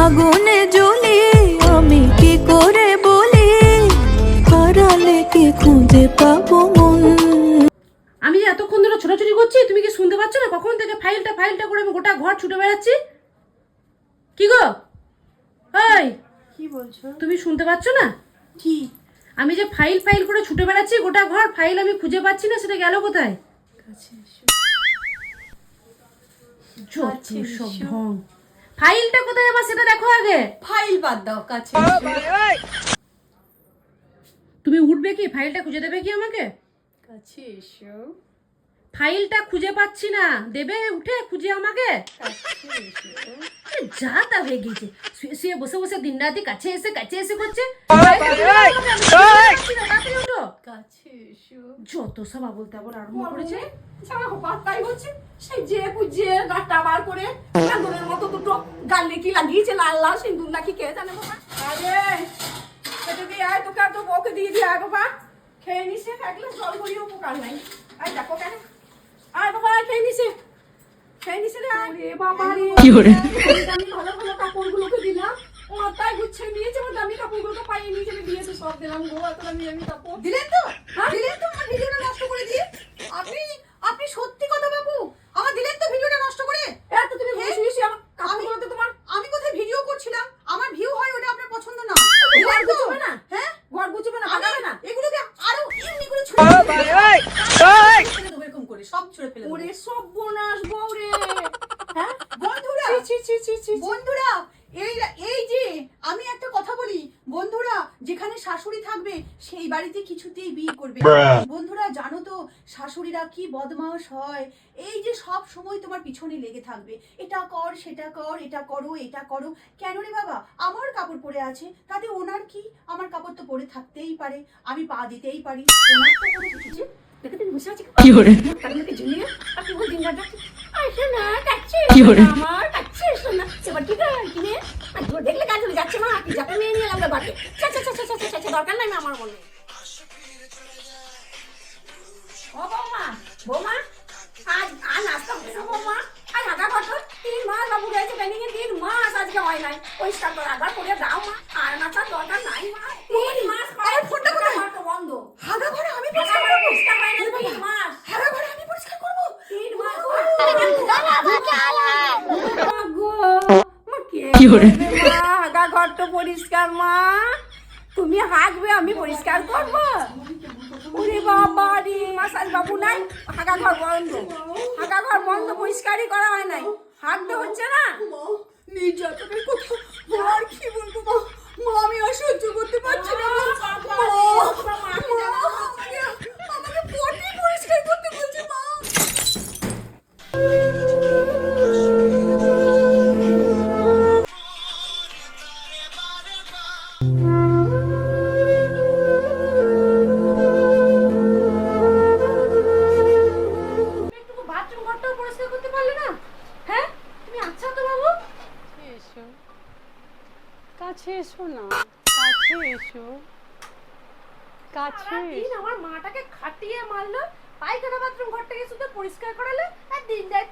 আগুনে জ্বলি, আমি কি করে বলি, হারালে কি খুঁজে পাবো মন। আমি যে এতক্ষণ ধরে ছোটাছুটি করছি, তুমি কি শুনতে পাচ্ছ না? কখন থেকে ফাইলটা করে আমি গোটা ঘর ছুটে বেড়াচ্ছি। কি গো, এই কি বলছো? তুমি শুনতে পাচ্ছ না? কি? আমি যে ফাইল করে ছুটে বেড়াচ্ছি গোটা ঘর, ফাইল আমি খুঁজে পাচ্ছি না, সেটা গেল কোথায়? ফাইলটা কোথায় আমার সেটা দেখো আগে। ফাইল বাদ দাও, কাছে তুমি উঠবে কি, ফাইলটা খুঁজে দেবে কি আমাকে? কাছে এসো, ফাইলটা খুঁজে পাচ্ছি না, দেবে উঠে খুঁজে আমাকে? কাছে এসো। যা তা হয়ে গেছে, শুয়ে শুয়ে বসে বসে দিন রাতি কাছে এসে করছে। কাছে এসো। যত সব আবল তাবল আরম্ভ করেছে। তাই হচ্ছে সেই যে পুজে গাটা বার করে চাঁদনের মতো দুটো গালে কি লাগিয়েছে, লাল লাল সিঁদুর নাকি কে জানে বাবা। আরে সেটা দিয়ে আয়, তোকে আর তো বউকে দিয়ে দিয়ে আয় বাবা, খেয়ে নিছে, থাকলে জল ভরিয়ে উপকার নাই। আয় দেখো কেন, আয় বাবা খেয়ে নিছে রে। আরে বাবা রে, কি করে আমি ভালো ভালো কাপড়গুলোকে দিলাম, ও মাথায় গুছিয়ে নিয়েছে, আমার দামি কাপড়গুলোকে পাইয়ে নিয়ে চলে দিয়েছে, সব দিলাম গো, এত দামি দামি কাপড় দিলেন তো। দিলেন তো আমার ভিডিওটা নষ্ট করে দিয়ে। আপনি সত্যি কথা বাবু, আমার দিলেন তো ভিডিওটা নষ্ট করে। এত তুমি বসে বসে আমার কাপড়গুলোতে তোমার, আমি কোথায় ভিডিও করছিলাম, আমার ভিউ হয় ওটা আপনার পছন্দ না। ঘর গুছবে না, হ্যাঁ ঘর গুছবে না, আগাবে না, এগুলোকে আরো এমনি করে ছুঁড়ে এরকম করে সব ছুঁড়ে ফেলে। ওরে সব বোনাস বউরে। হ্যাঁ বন্ধুরা, বন্ধুরা এই যে আমি একটা কথা বলি, বন্ধুরা যেখানে শাশুড়ি থাকবে সেই বাড়িতে কিছুতেই বিয়ে করবে না। বন্ধুরা জানো তো শাশুড়িরা কি বদমাশ হয়, এই যে সব সময় তোমার পিছনে লেগে থাকবে, এটা কর সেটা কর, এটা করো এটা করো। কেন রে বাবা, আমার কাপড় পরে আছে তাতে ওনার কি, আমার কাপড় তো পরে থাকতেই পারে, আমি পা দিতেই পারি, ওনার তো কোনো কিছু দেখে তুমি বসে আছি কি করে তাকে ঝুলিয়ে আপনি বল দিন রাত আসে না কাচ্ছে কি করে আমার কাচ্ছে শোনা সেবার ঠিক আছে কিনে আর দেখলে কাজ চলে যাচ্ছে মা, কি যাবে মেয়ে নিয়ে আমরা বাড়ি দরকার নাই আমার মনে। ও বৌমা, বৌমা আজ নাস্তা হয়েছে বৌমা, আজ আগা কত 3 মাস বাবু গেছে ট্রেনিং এ, 3 মাস আজকে হয় নাই, পরিষ্কার করে আবার করে দাও মা, আর নাস্তার দরকার নাই মা। 3 মাস পরে ফোনটা কোথায় বন্ধ, আগা ঘরে আমি পরিষ্কার করব, পরিষ্কার হয় না 3 মাস, আগা ঘরে আমি পরিষ্কার করব 3 মাস কি করে আগা ঘর তো পরিষ্কার মা, তুমি হাঁকবে আমি পরিষ্কার করব। ওরে বাবা রে, মাসাজ বাবু নাই, হাগা ঘর বন্ধ, পরিষ্কারই করা হয় নাই, হাঁকতে হচ্ছে না। নির্যাতনের কথা আর কি বলবো মা, মা আমি আর সহ্য করতে পারছি না মা, আমাকে পটি পরিষ্কার করতে বলছে মা। বাথরুম ঘরটাও পরিষ্কার করতে পারলে না? হ্যাঁ তুমি আচ্ছা তো বাবু, এসো কাছে এসো না, কাছে এসো, কাছে সারাদিন আমার মাটাকে খাটিয়ে মারলো, পায়খানা বাথরুম ঘরটাকে শুধু পরিষ্কার করালে আর দিন রাত